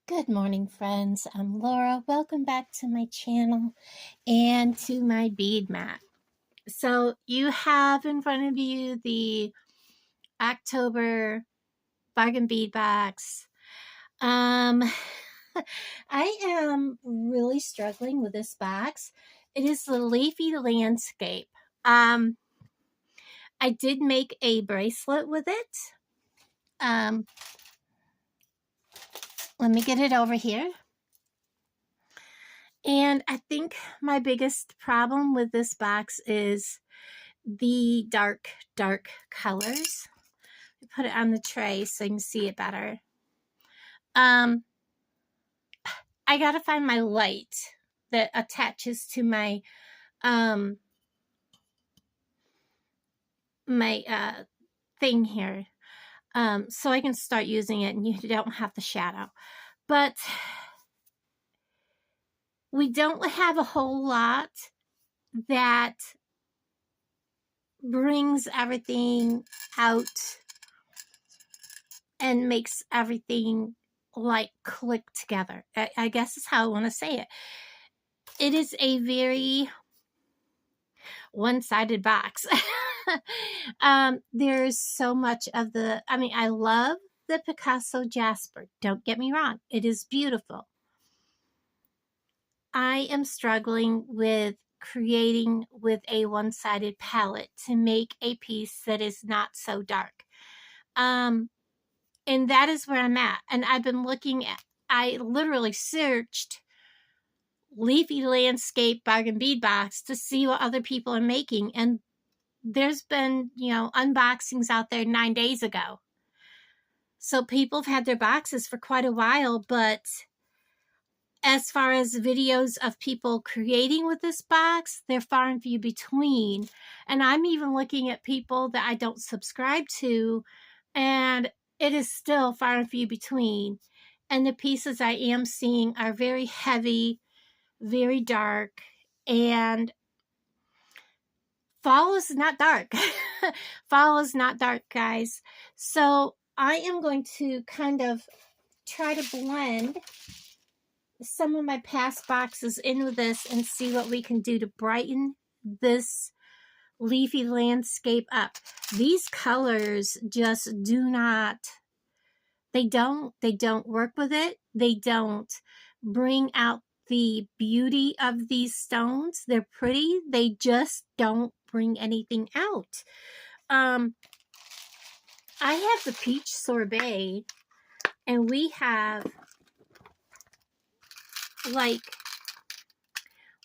Good morning, friends. I'm Laura. Welcome back to my channel and to my bead mat. So you have in front of you the October bargain bead box. I am really struggling with this box. It is the Leafy landscape. I did make a bracelet with it. Let me get it over here. And I think my biggest problem with this box is the dark colors. Put it on the tray so you can see it better. I gotta find my light that attaches to my thing here, so I can start using it and you don't have the shadow. But we don't have a whole lot that brings everything out and makes everything like click together. I guess is how I want to say it. It is a very one-sided box. There's so much of the, I love the Picasso Jasper. Don't get me wrong. It is beautiful. I am struggling with creating with a one-sided palette to make a piece that is not so dark. And that is where I'm at. And I've been looking at, I literally searched Leafy landscape bargain bead box to see what other people are making. And there's been, unboxings out there 9 days ago. So people have had their boxes for quite a while, but as far as videos of people creating with this box, they're far and few between. And I'm even looking at people that I don't subscribe to, and it is still far and few between. And the pieces I am seeing are very heavy, very dark, and fall is not dark. Fall is not dark, guys. So I am going to kind of try to blend some of my past boxes in with this and see what we can do to brighten this leafy landscape up. These colors just do not, they don't work with it. They don't bring out the beauty of these stones. They're pretty. They just don't bring anything out. I have the peach sorbet, and we have, like,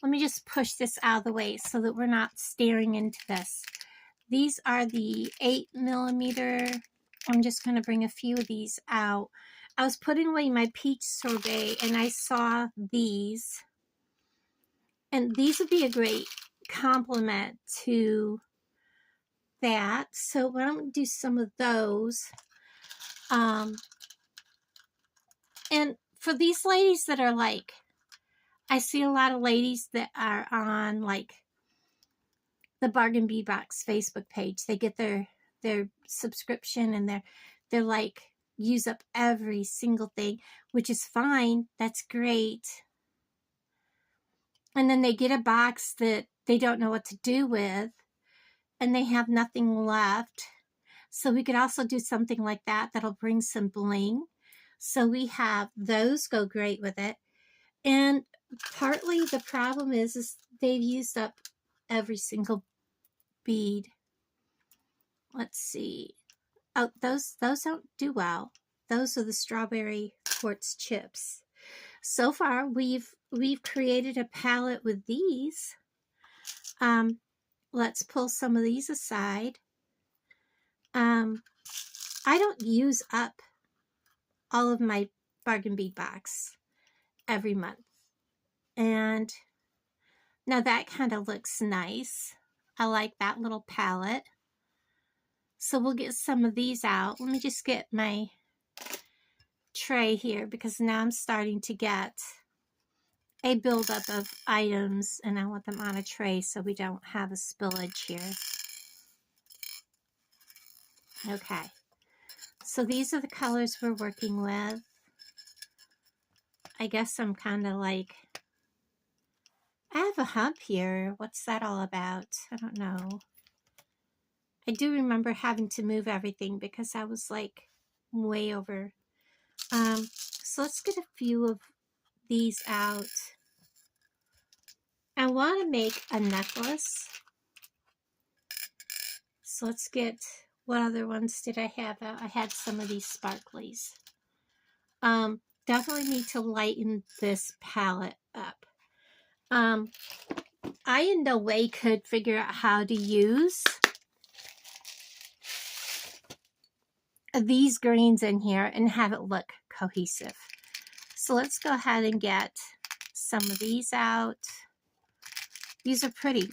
let me just push this out of the way so that we're not staring into this. These are the 8mm. I'm just going to bring a few of these out. I was putting away my peach sorbet and I saw these. And these would be a great complement to that. So why don't we do some of those? And for these ladies that are like, I see a lot of ladies that are on like the Bargain Bead Box Facebook page. They get their subscription and they're like, use up every single thing, which is fine. That's great. And then they get a box that they don't know what to do with and they have nothing left. So we could also do something like that that'll bring some bling. So we have those go great with it. And partly the problem is they've used up every single bead. Let's see. Oh, those don't do well. Those are the strawberry quartz chips. So far, we've created a palette with these. Let's pull some of these aside. I don't use up all of my bargain bead box every month. And now that kind of looks nice. I like that little palette. So we'll get some of these out. Let me just get my tray here because now I'm starting to get a buildup of items and I want them on a tray so we don't have a spillage here. Okay, so these are the colors we're working with. I guess I'm kind of like, I have a hump here. What's that all about? I don't know. I do remember having to move everything because I was like way over. So let's get a few of these out. I want to make a necklace. So let's get, what other ones did I have out? I had some of these sparklies. Definitely need to lighten this palette up. I in no way could figure out how to use these greens in here and have it look cohesive. So let's go ahead and get some of these out. These are pretty.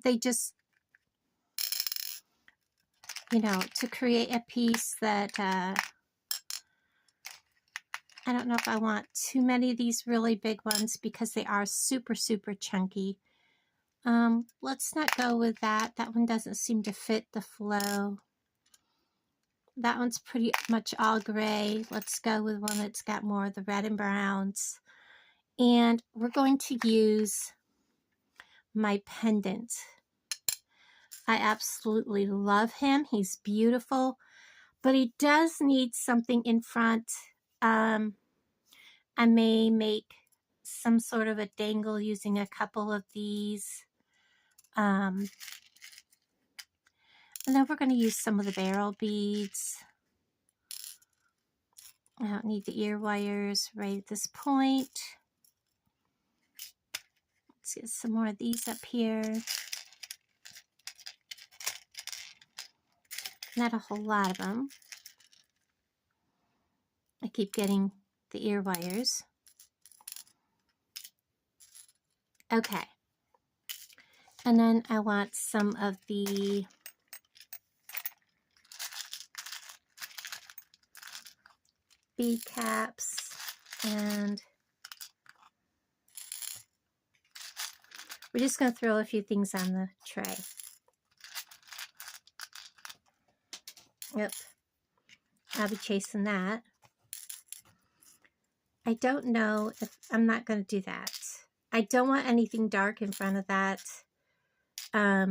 They just, you know, to create a piece that, I don't know if I want too many of these really big ones because they are super, super chunky. Let's not go with that. That one doesn't seem to fit the flow. That one's pretty much all gray. Let's go with one that's got more of the red and browns. And we're going to use my pendant. I absolutely love him. He's beautiful, but he does need something in front. I may make some sort of a dangle using a couple of these. And then we're going to use some of the barrel beads. I don't need the ear wires right at this point. Let's get some more of these up here. Not a whole lot of them. I keep getting the ear wires. Okay. And then I want some of the bead caps, and we're just going to throw a few things on the tray. Yep, I'll be chasing that. I don't know if I'm not going to do that. I don't want anything dark in front of that. I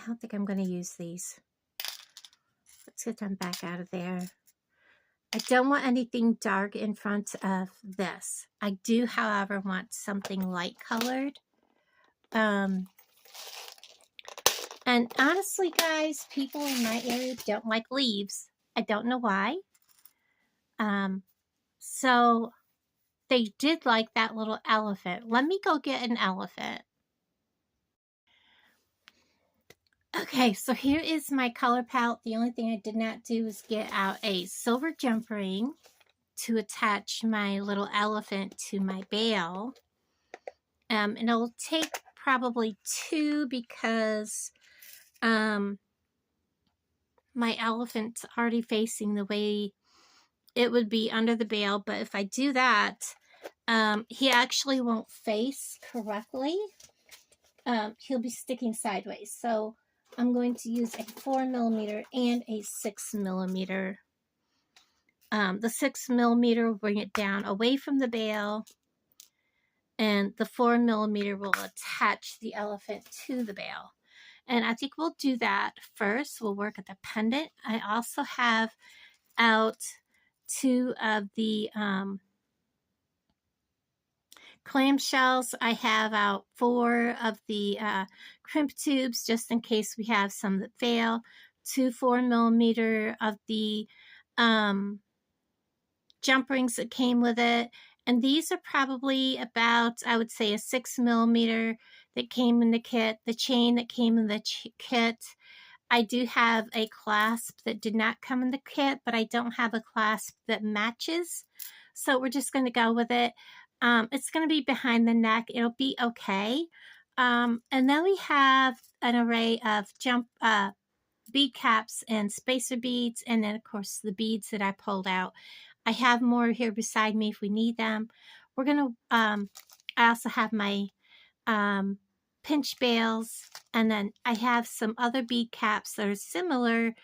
don't think I'm going to use these. Let's get them back out of there. I don't want anything dark in front of this. I do, however, want something light colored. And honestly, guys, people in my area don't like leaves. I don't know why. So they did like that little elephant. Let me go get an elephant. Okay, so here is my color palette. The only thing I did not do is get out a silver jump ring to attach my little elephant to my bale. And it'll take probably 2 because my elephant's already facing the way it would be under the bale. But if I do that, he actually won't face correctly. He'll be sticking sideways. So I'm going to use a 4mm and a 6mm. The 6mm will bring it down away from the bale, and the 4mm will attach the elephant to the bale. And I think we'll do that first. We'll work at the pendant. I also have out 2 of the clamshells. I have out 4 of the crimp tubes just in case we have some that fail. 2 4mm of the jump rings that came with it. And these are probably about, I would say, a 6mm that came in the kit. The chain that came in the kit. I do have a clasp that did not come in the kit, but I don't have a clasp that matches. So we're just going to go with it. It's going to be behind the neck. It'll be okay. And then we have an array of bead caps and spacer beads. And then, of course, the beads that I pulled out. I have more here beside me if we need them. We're going to, I also have my pinch bales. And then I have some other bead caps that are similar,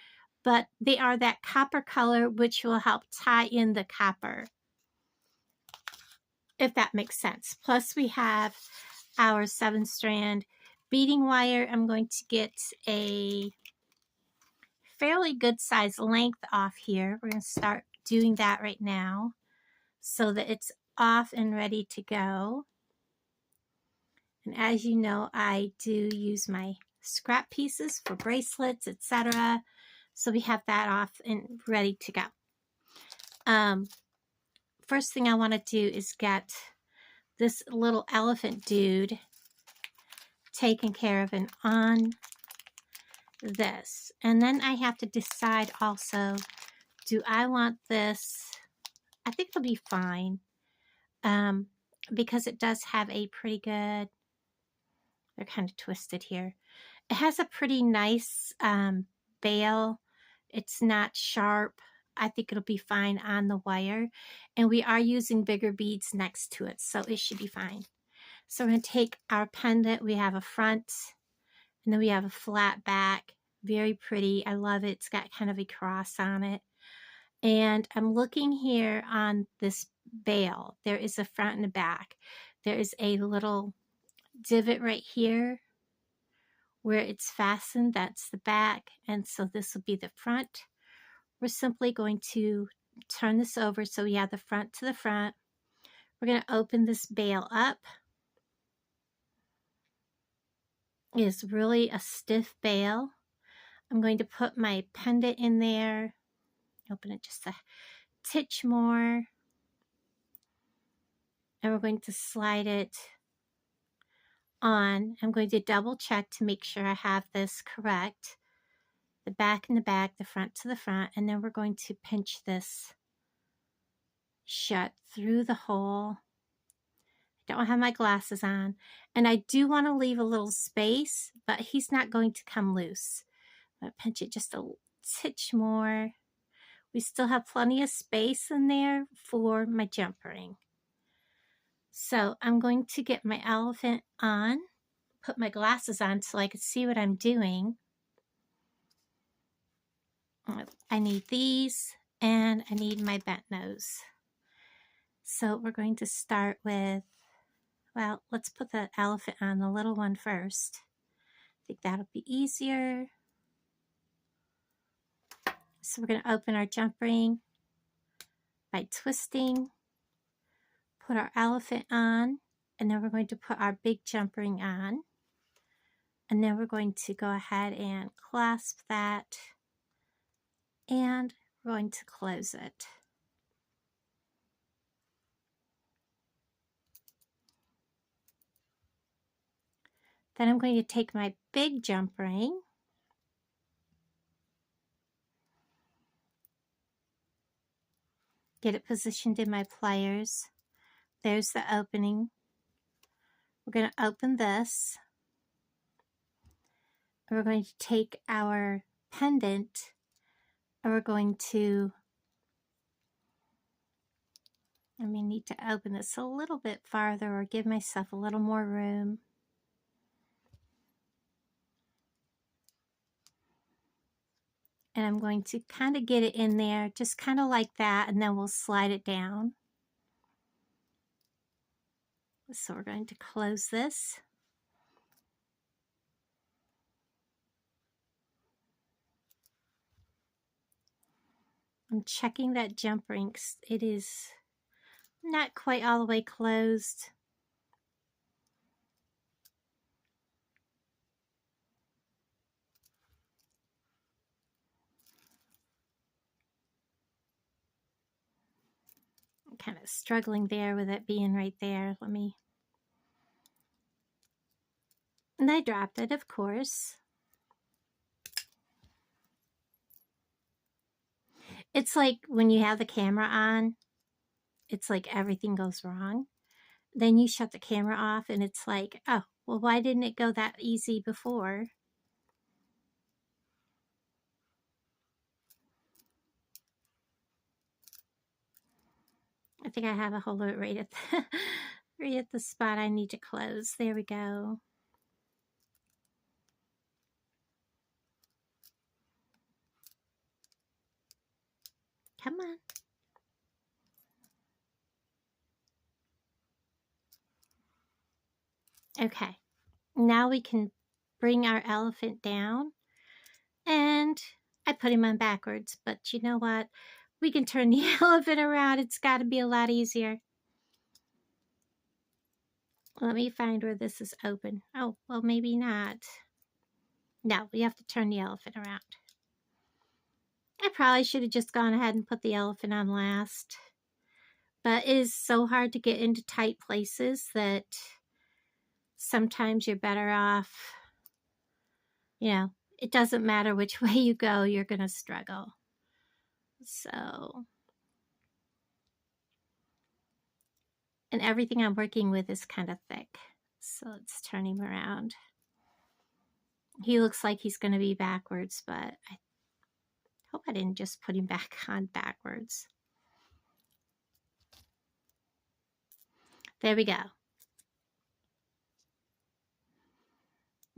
but they are that copper color, which will help tie in the copper, if that makes sense. Plus we have our 7-strand beading wire. I'm going to get a fairly good size length off here. We're going to start doing that right now so that it's off and ready to go. And as you know, I do use my scrap pieces for bracelets, etc. So we have that off and ready to go. First thing I want to do is get this little elephant dude taken care of and on this. And then I have to decide also, do I want this? I think it'll be fine, because it does have a pretty good, they're kind of twisted here. It has a pretty nice bail. It's not sharp. I think it'll be fine on the wire. And we are using bigger beads next to it, so it should be fine. So we're going to take our pendant. We have a front, and then we have a flat back. Very pretty. I love it. It's got kind of a cross on it. And I'm looking here on this bail. There is a front and a back. There is a little divot right here where it's fastened. That's the back. And so this will be the front. We're simply going to turn this over so we have the front to the front. We're going to open this bail up. It is really a stiff bail. I'm going to put my pendant in there. Open it just a titch more. And we're going to slide it on. I'm going to double check to make sure I have this correct. The back and the back, the front to the front, and then we're going to pinch this shut through the hole. I don't have my glasses on, and I do want to leave a little space, but he's not going to come loose. I'm going to pinch it just a titch more. We still have plenty of space in there for my jump ring. So I'm going to get my elephant on, put my glasses on so I can see what I'm doing. I need these, and I need my bent nose. So we're going to start with, well, let's put the elephant on, the little one first. I think that'll be easier. So we're going to open our jump ring by twisting, put our elephant on, and then we're going to put our big jump ring on. And then we're going to go ahead and clasp that, and we're going to close it. Then I'm going to take my big jump ring, get it positioned in my pliers. There's the opening. We're going to open this. We're going to take our pendant, and we're going to, I may need to open this a little bit farther or give myself a little more room. And I'm going to kind of get it in there, just kind of like that, and then we'll slide it down. So we're going to close this. I'm checking that jump ring. It is not quite all the way closed. I'm kind of struggling there with it being right there. And I dropped it, of course. It's like when you have the camera on, it's like everything goes wrong. Then you shut the camera off and it's like, oh, well, why didn't it go that easy before? I think I have a hold of it right at right at the spot I need to close. There we go. Come on. Okay, now we can bring our elephant down, and I put him on backwards, but you know what? We can turn the elephant around. It's got to be a lot easier. Let me find where this is open. Oh, well, maybe not. No, we have to turn the elephant around. I probably should have just gone ahead and put the elephant on last. But it is so hard to get into tight places that sometimes you're better off, you know, it doesn't matter which way you go, you're going to struggle. So, and everything I'm working with is kind of thick. So let's turn him around. He looks like he's going to be backwards, but I hope I didn't just put him back on backwards. There we go.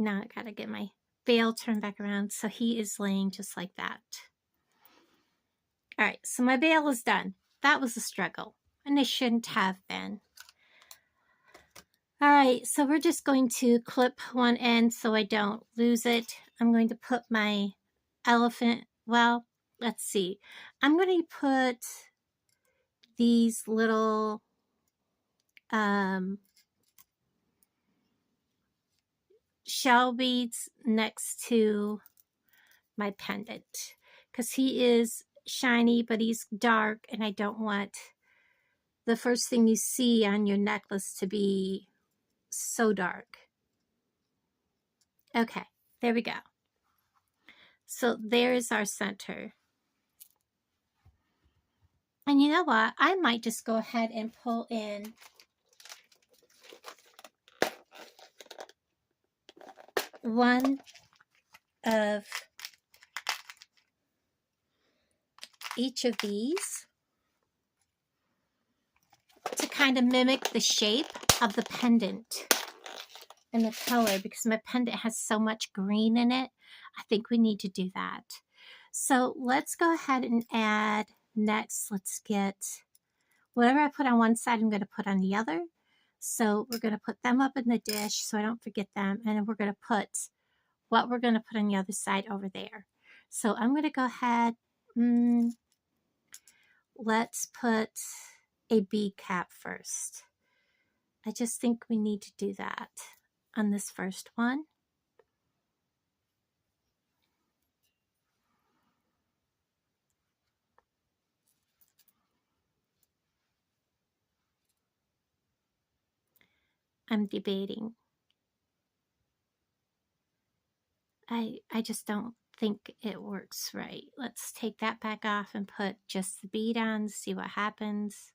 Now I gotta get my veil turned back around so he is laying just like that. All right, so my veil is done. That was a struggle, and it shouldn't have been. All right, so we're just going to clip one end so I don't lose it. I'm going to put my elephant, well, let's see. I'm going to put these little shell beads next to my pendant because he is shiny, but he's dark, and I don't want the first thing you see on your necklace to be so dark. Okay, there we go. So there's our center. And you know what? I might just go ahead and pull in one of each of these to kind of mimic the shape of the pendant and the color, because my pendant has so much green in it. I think we need to do that. So let's go ahead and add next. Let's get whatever I put on one side, I'm going to put on the other. So we're going to put them up in the dish so I don't forget them. And then we're going to put what we're going to put on the other side over there. So I'm going to go ahead. Let's put a bead cap first. I just think we need to do that on this first one. I'm debating. I just don't think it works right. Let's take that back off and put just the bead on, see what happens.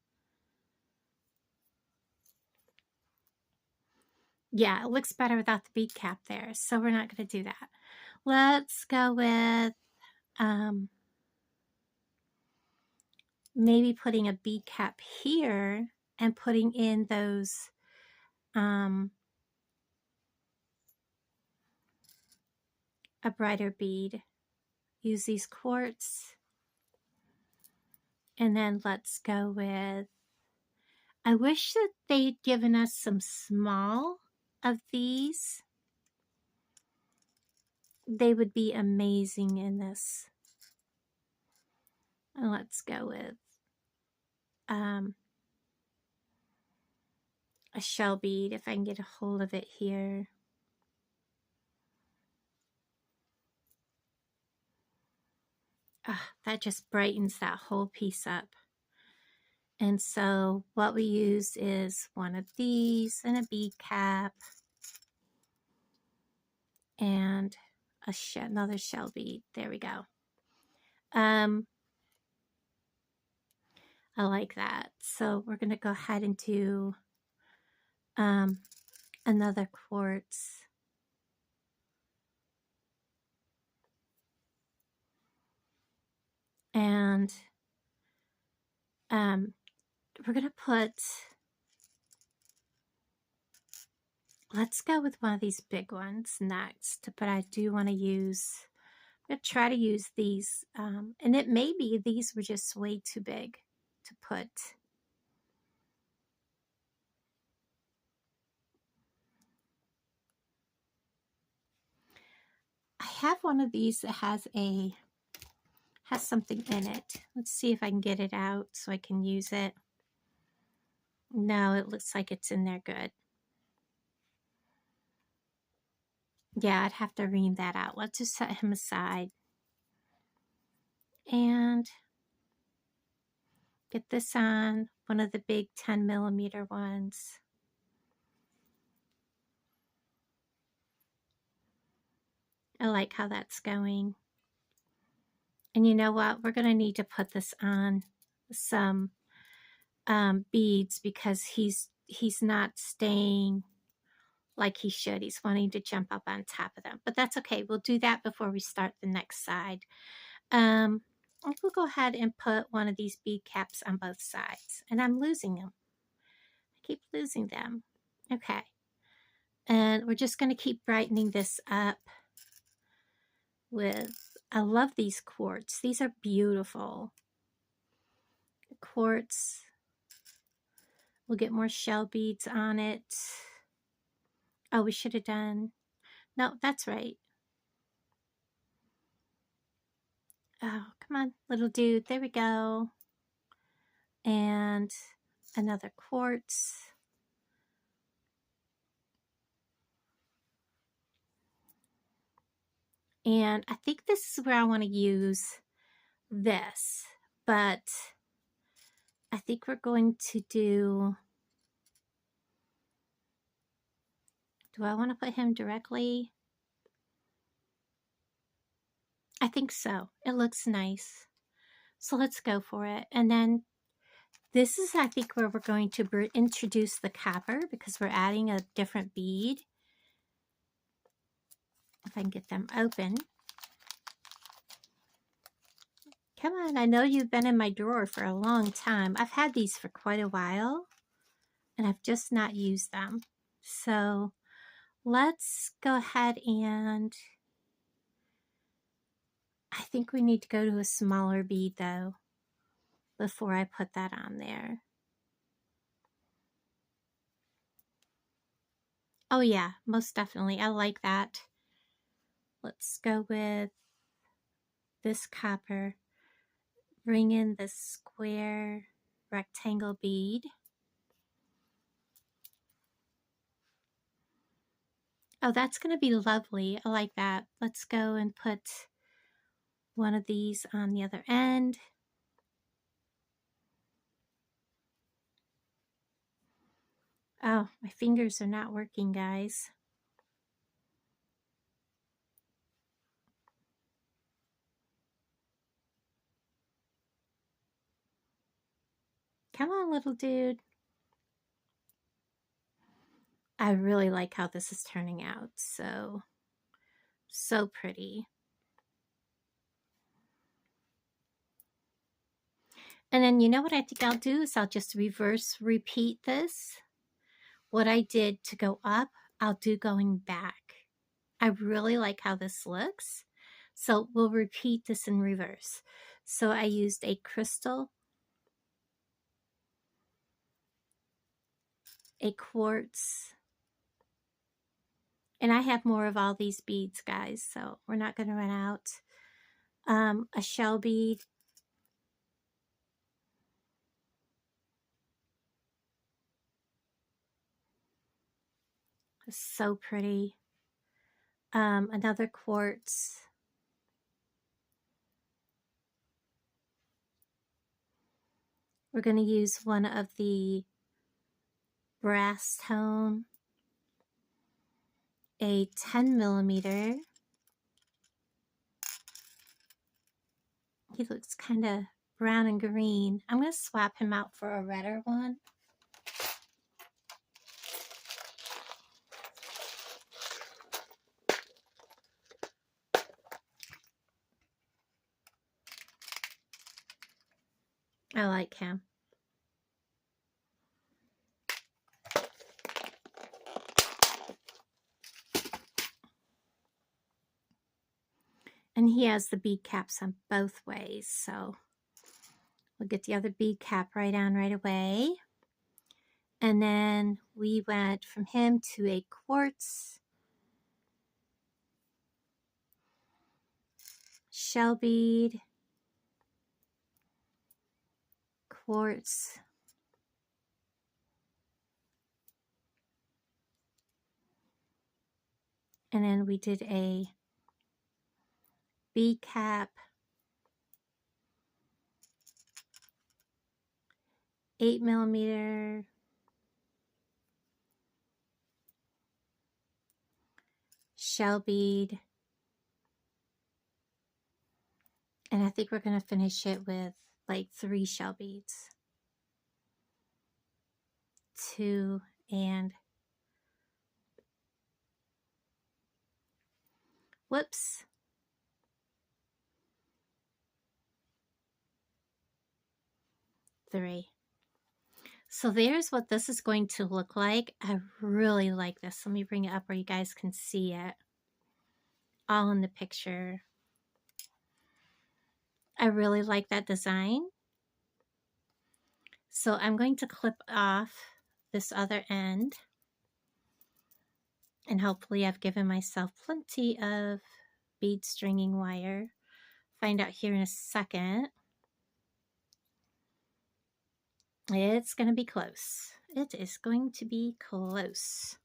Yeah, it looks better without the bead cap there, so we're not going to do that. Let's go with maybe putting a bead cap here and putting in those a brighter bead. Use these quartz. And then let's go with, I wish that they'd given us some small of these. They would be amazing in this. And let's go with a shell bead if I can get a hold of it here. That just brightens that whole piece up. And so what we use is one of these and a bead cap and another shell bead. There we go. I like that. So we're going to go ahead and do another quartz. And we're going to put, let's go with one of these big ones next, but I do want to use I'm going to try to use these, and it may be these were just way too big to put. I have one of these that has something in it. Let's see if I can get it out so I can use it. No, it looks like it's in there good. Yeah, I'd have to ream that out. Let's just set him aside. And get this on one of the big 10mm ones. I like how that's going. And you know what? We're going to need to put this on some beads because he's not staying like he should. He's wanting to jump up on top of them. But that's okay. We'll do that before we start the next side. We'll go ahead and put one of these bead caps on both sides. And I'm losing them. I keep losing them. Okay. And we're just going to keep brightening this up with, I love these quartz. These are beautiful. Quartz. We'll get more shell beads on it. Oh, we should have done, no, that's right. Oh, come on, little dude. There we go. And another quartz. And I think this is where I want to use this, but I think we're going to do I want to put him directly? I think so. It looks nice. So let's go for it. And then this is, I think, where we're going to introduce the copper because we're adding a different bead. If I can get them open. Come on, I know you've been in my drawer for a long time. I've had these for quite a while, and I've just not used them. So let's go ahead and I think we need to go to a smaller bead, though, before I put that on there. Oh, yeah, most definitely. I like that. Let's go with this copper. Bring in this square rectangle bead. Oh, that's going to be lovely. I like that. Let's go and put one of these on the other end. Oh, my fingers are not working, guys. Come on, little dude. I really like how this is turning out. So pretty. And then you know what I think I'll do is I'll just reverse repeat this. What I did to go up, I'll do going back. I really like how this looks. So we'll repeat this in reverse. So I used a crystal, a quartz, and I have more of all these beads, guys, so we're not going to run out. A shell bead, so pretty. Another quartz. We're going to use one of the brass tone, a 10mm. He looks kind of brown and green. I'm going to swap him out for a redder one. I like him. And And he has the bead caps on both ways, so we'll get the other bead cap right on right away. And then we went from him to a quartz shell bead, quartz, and then we did a bead cap, 8mm, shell bead, and I think we're going to finish it with like 3 shell beads. 2 and whoops. 3. So there's what this is going to look like. I really like this. Let me bring it up where you guys can see it all in the picture. I really like that design. So I'm going to clip off this other end, and hopefully I've given myself plenty of bead stringing wire. Find out here in a second. It's going to be close. It is going to be close.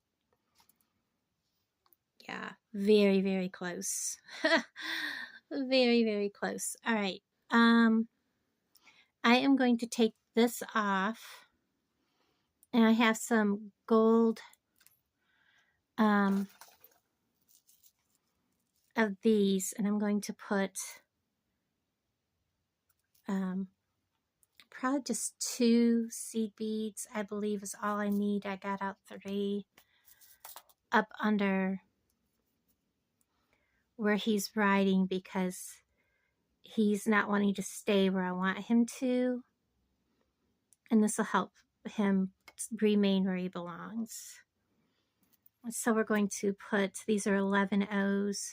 Yeah, very, very close. Very, very close. All right. I am going to take this off, and I have some gold of these, and I'm going to put probably just 2 seed beads, I believe is all I need. I got out 3 up under where he's riding because he's not wanting to stay where I want him to, and this will help him remain where he belongs. So we're going to put, these are 11 O's.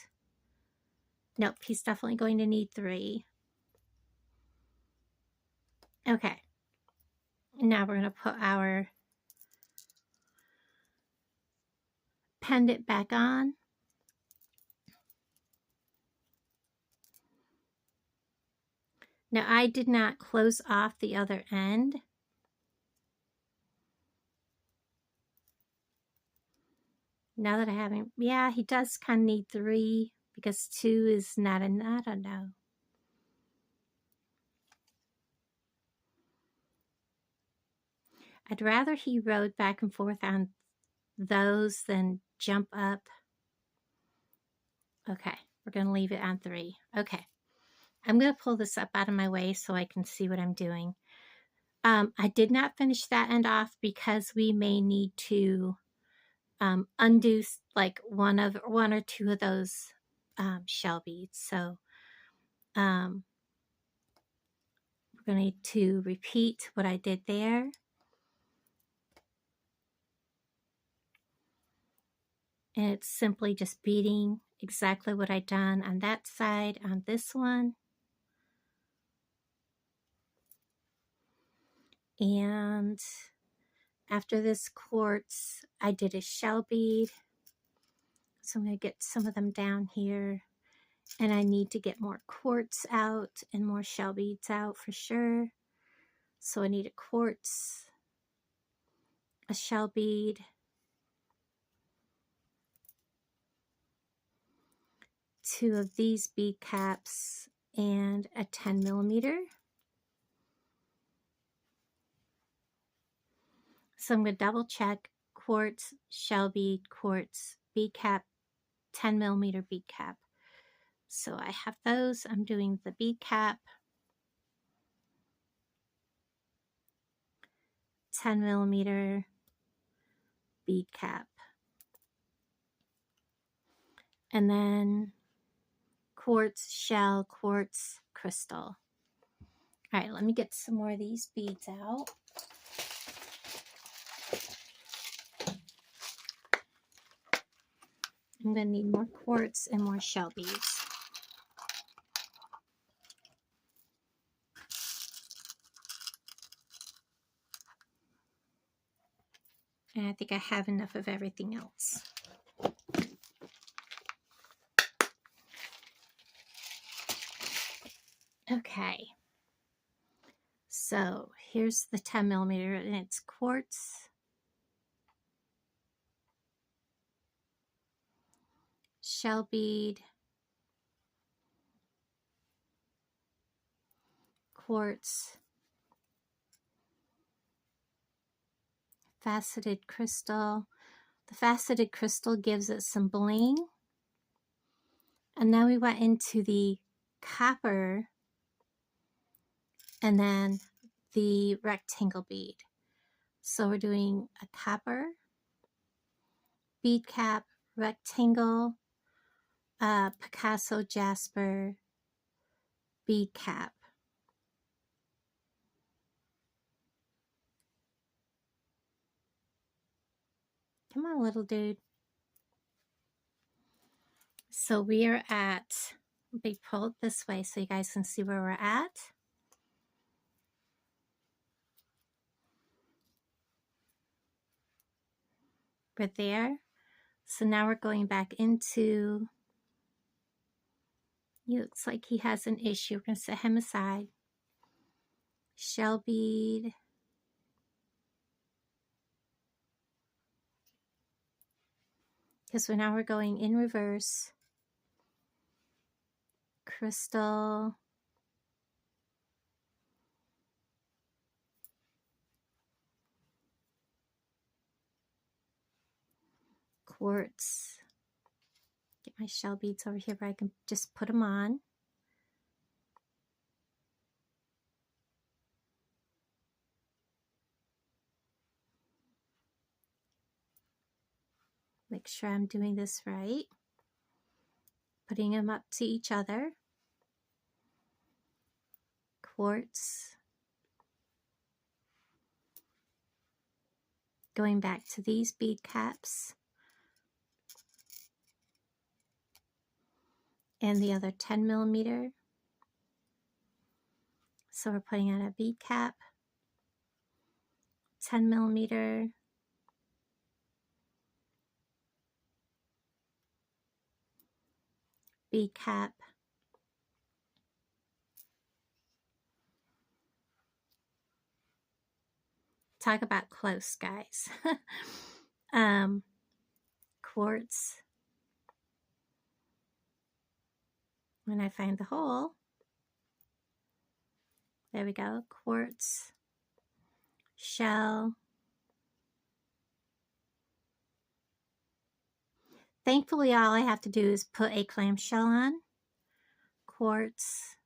Nope, he's definitely going to need 3. Okay. Now we're going to put our pendant back on. Now I did not close off the other end. Now that I haven't, yeah, he does kind of need 3 because 2 is not enough. I don't know. I'd rather he rode back and forth on those than jump up. Okay, we're going to leave it on 3. Okay, I'm going to pull this up out of my way so I can see what I'm doing. I did not finish that end off because we may need to undo like one or 2 of those shell beads. So we're going to repeat what I did there. And it's simply just beading exactly what I done on that side on this one. And after this quartz, I did a shell bead. So I'm going to get some of them down here. And I need to get more quartz out and more shell beads out for sure. So I need a quartz, a shell bead, 2 of these bead caps, and a 10mm. So I'm going to double check quartz, shell bead, quartz, bead cap, 10mm bead cap. So I have those. I'm doing the bead cap, 10mm bead cap, and then quartz, shell, quartz, crystal. All right, let me get some more of these beads out. I'm going to need more quartz and more shell beads. And I think I have enough of everything else. Okay. So here's the 10 millimeter, and it's quartz, shell bead, quartz, faceted crystal. The faceted crystal gives it some bling. And then we went into the copper and then the rectangle bead. So we're doing a copper, bead cap, rectangle, Picasso jasper, bead cap. Come on, little dude. So we are at, let me pull it this way so you guys can see where we're at. We're there. So now we're going back into, he looks like he has an issue. We're going to set him aside. Shell bead. Because now we're going in reverse. Crystal. Quartz. Get my shell beads over here where I can just put them on. Make sure I'm doing this right. Putting them up to each other. Quartz. Going back to these bead caps. And the other 10 millimeter. So we're putting on a bead cap, 10 millimeter, bead cap, talk about close, guys. Quartz. When I find the hole, there we go, quartz, shell. Thankfully, all I have to do is put a clamshell on, quartz,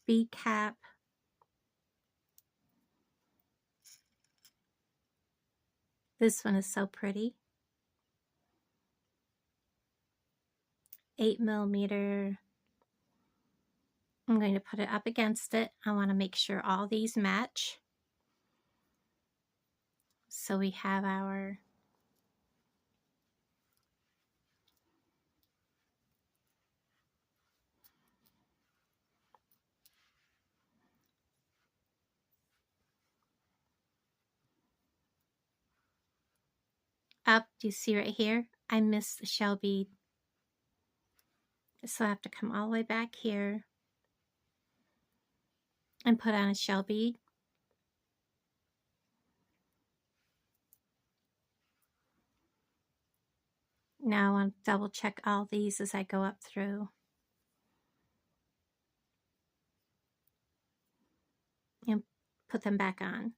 bead cap, this one is so pretty, 8 millimeter. I'm going to put it up against it. I want to make sure all these match. So we have our up. Do you see right here? I missed the shell bead. So I have to come all the way back here and put on a shell bead. Now I want to double check all these as I go up through. And put them back on.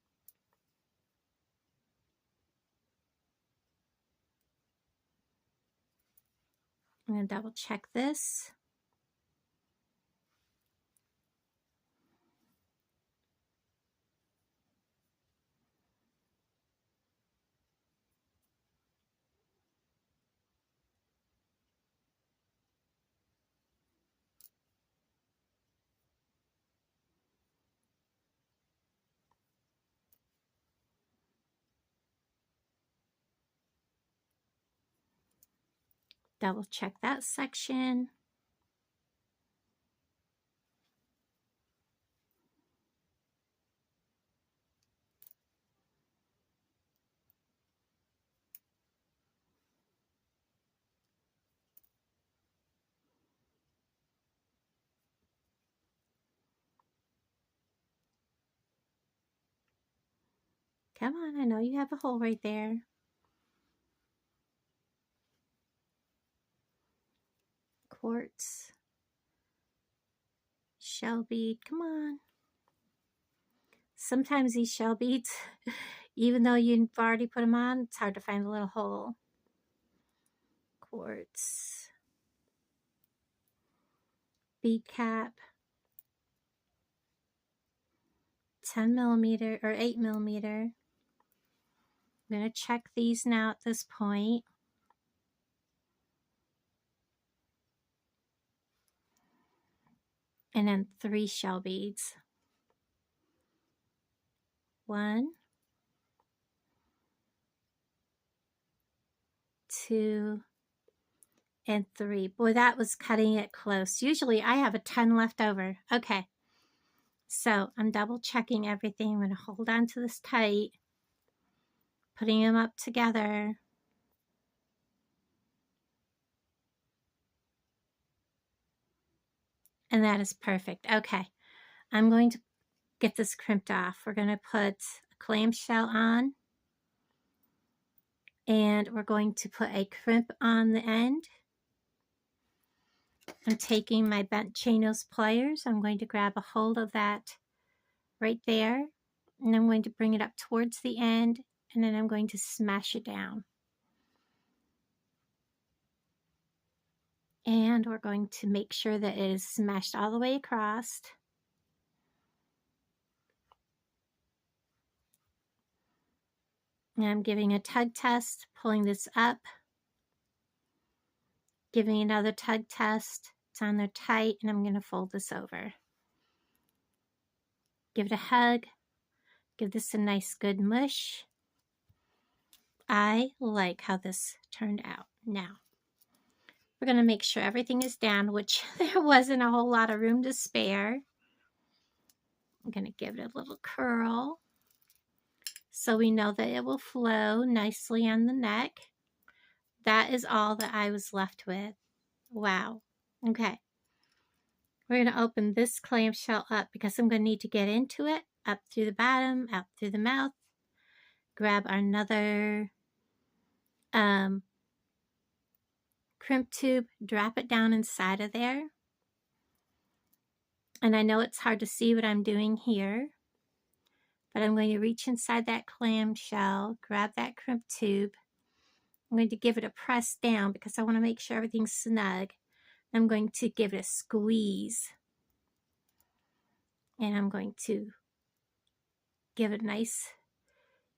I'm going to double check this. Double check that section. Come on, I know you have a hole right there. Quartz. Shell bead, come on. Sometimes these shell beads, even though you've already put them on, it's hard to find a little hole. Quartz. Bead cap. 10 millimeter or 8 millimeter. I'm going to check these now at this point. And then 3 shell beads. 1, 2, and 3. Boy, that was cutting it close. Usually I have a 10 left over. Okay. So I'm double checking everything. I'm going to hold on to this tight. Putting them up together. And that is perfect. Okay. I'm going to get this crimped off. We're going to put a clamshell on. And we're going to put a crimp on the end. I'm taking my bent chain nose pliers. I'm going to grab a hold of that right there. And I'm going to bring it up towards the end. And then I'm going to smash it down. And we're going to make sure that it is smashed all the way across. And I'm giving a tug test, pulling this up. Giving another tug test. It's on there tight, and I'm going to fold this over. Give it a hug. Give this a nice good mush. I like how this turned out. Now, we're going to make sure everything is down, which there wasn't a whole lot of room to spare. I'm going to give it a little curl so we know that it will flow nicely on the neck. That is all that I was left with. Wow. Okay. We're going to open this clamshell up because I'm going to need to get into it. Up through the bottom, out through the mouth. Grab another crimp tube, drop it down inside of there. And I know it's hard to see what I'm doing here, but I'm going to reach inside that clamshell, grab that crimp tube. I'm going to give it a press down because I want to make sure everything's snug. I'm going to give it a squeeze. And I'm going to give it a nice,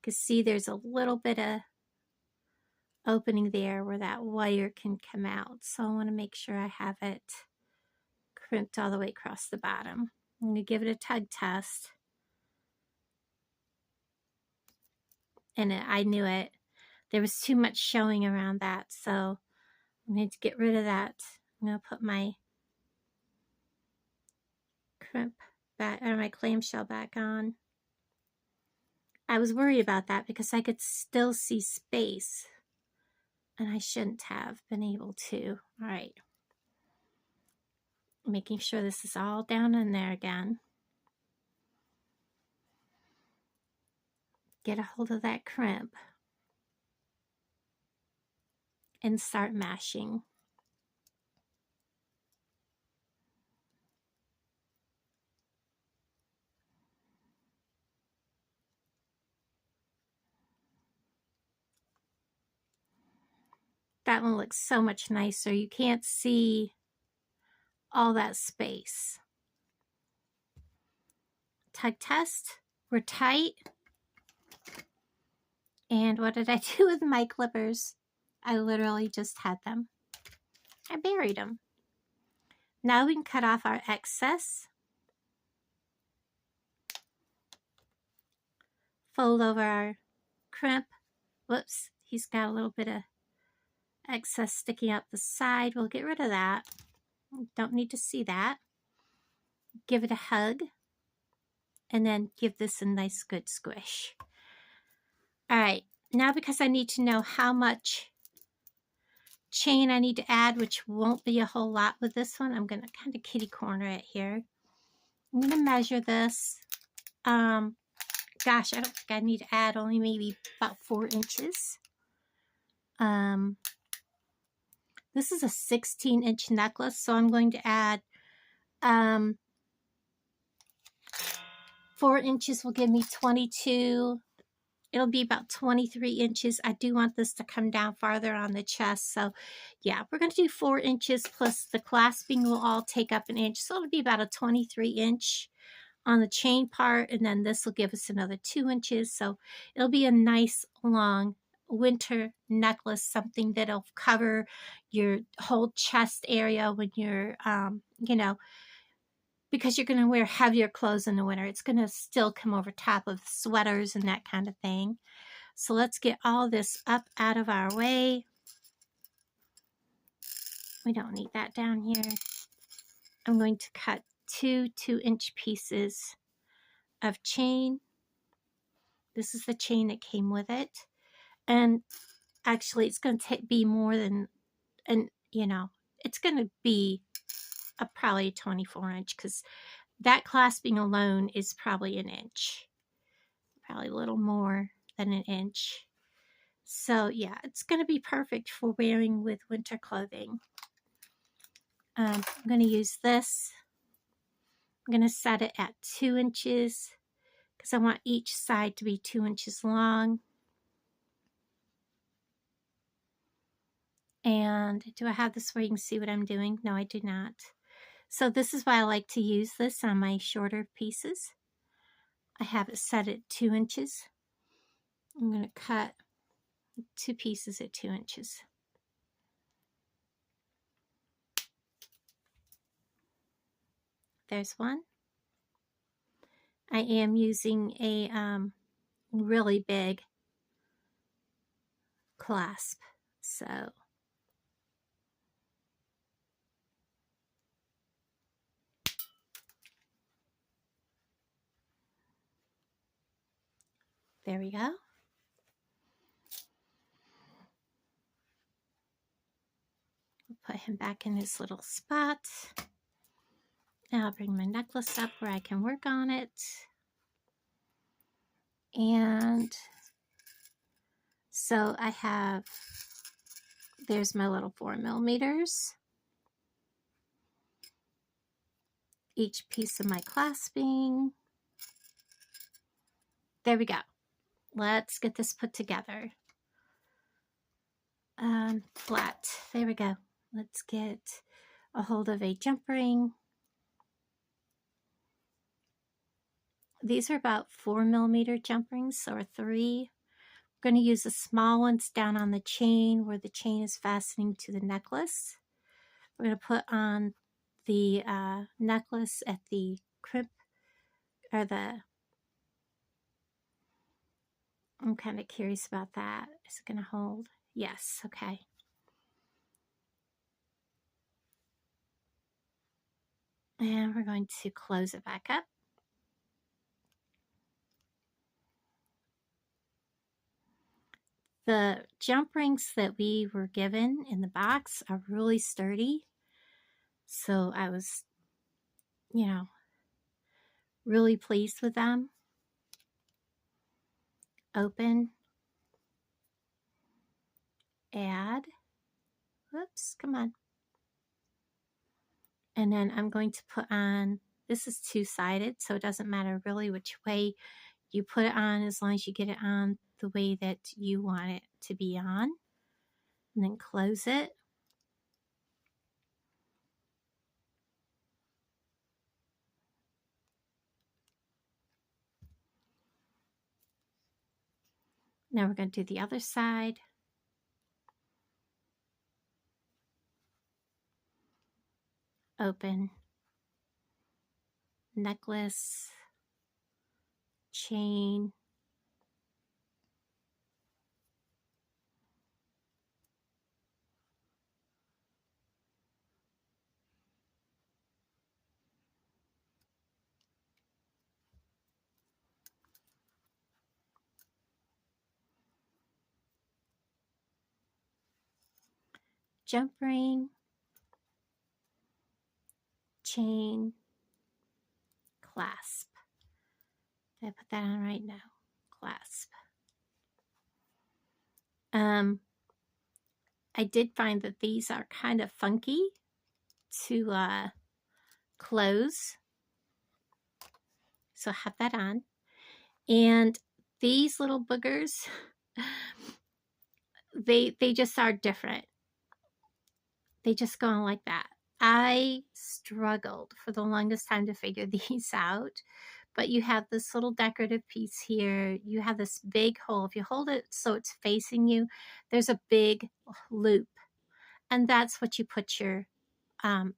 because see there's a little bit of opening there where that wire can come out. So I want to make sure I have it crimped all the way across the bottom. I'm going to give it a tug test. And I knew it. There was too much showing around that. So I'm going to get rid of that. I'm going to put my crimp back, or my clamshell back on. I was worried about that because I could still see space. And I shouldn't have been able to. All right. Making sure this is all down in there again. Get a hold of that crimp. And start mashing. That one looks so much nicer. You can't see all that space. Tug test. We're tight. And what did I do with my clippers? I literally just had them. I buried them. Now we can cut off our excess. Fold over our crimp. Whoops, he's got a little bit of excess sticking up the side. We'll get rid of that. Don't need to see that. Give it a hug. And then give this a nice good squish. All right, now because I need to know how much chain I need to add, which won't be a whole lot with this one, I'm going to kind of kitty corner it here. I'm going to measure this. Gosh, I don't think I need to add, only maybe about 4 inches. This is a 16-inch necklace, so I'm going to add 4 inches will give me 22. It'll be about 23 inches. I do want this to come down farther on the chest. So yeah, we're going to do 4 inches plus the clasping will all take up an inch. So it'll be about a 23 inch on the chain part. And then this will give us another 2 inches. So it'll be a nice long winter necklace, something that'll cover your whole chest area when you're, you know, because you're going to wear heavier clothes in the winter. It's going to still come over top of sweaters and that kind of thing. So let's get all this up out of our way. We don't need that down here. I'm going to cut 2 2-inch pieces of chain. This is the chain that came with it. And actually it's going to be more than, and you know, it's going to be probably a 24 inch because that clasping alone is probably an inch. Probably a little more than an inch. So yeah, it's going to be perfect for wearing with winter clothing. I'm going to use this. I'm going to set it at 2 inches because I want each side to be 2 inches long. And do I have this where you can see what I'm doing? No, I do not. So this is why I like to use this on my shorter pieces. I have it set at 2 inches. I'm going to cut 2 pieces at 2 inches. There's one. I am using a really big clasp. So there we go. Put him back in his little spot. Now I'll bring my necklace up where I can work on it. And so I have, there's my little 4 millimeters. Each piece of my clasping. There we go. Let's get this put together. Flat. There we go. Let's get a hold of a jump ring. These are about 4 millimeter jump rings, or 3. I'm going to use the small ones down on the chain where the chain is fastening to the necklace. We're going to put on the necklace at the crimp, or the, I'm kind of curious about that. Is it going to hold? Yes, okay. And we're going to close it back up. The jump rings that we were given in the box are really sturdy. So I was, you know, really pleased with them. Open. Add. Whoops, come on. And then I'm going to put on, this is 2-sided, so it doesn't matter really which way you put it on as long as you get it on the way that you want it to be on. And then close it. Now we're going to do the other side. Open. Necklace. Chain. Jump ring. Chain. Clasp. Did I put that on right now? Clasp. I did find that these are kind of funky to close. So I have that on. And these little boogers, they just are different. They just go on like that. I struggled for the longest time to figure these out. But you have this little decorative piece here. You have this big hole. If you hold it so it's facing you, there's a big loop. And that's what you put your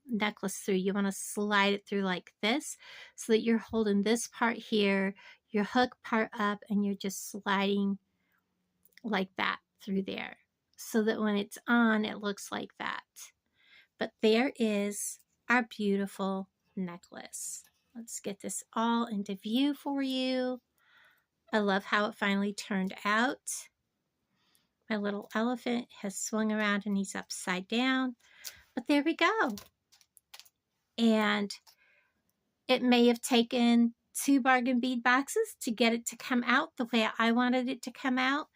necklace through. You want to slide it through like this so that you're holding this part here, your hook part up, and you're just sliding like that through there so that when it's on, it looks like that. But there is our beautiful necklace. Let's get this all into view for you. I love how it finally turned out. My little elephant has swung around and he's upside down. But there we go. And it may have taken 2 bargain bead boxes to get it to come out the way I wanted it to come out.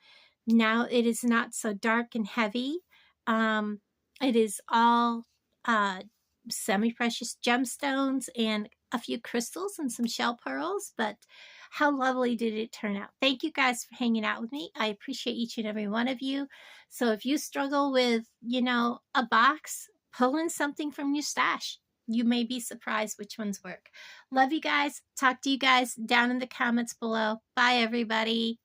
Now it is not so dark and heavy. It is all semi-precious gemstones and a few crystals and some shell pearls, but how lovely did it turn out? Thank you guys for hanging out with me. I appreciate each and every one of you. So if you struggle with, you know, a box, pull in something from your stash. You may be surprised which ones work. Love you guys. Talk to you guys down in the comments below. Bye, everybody.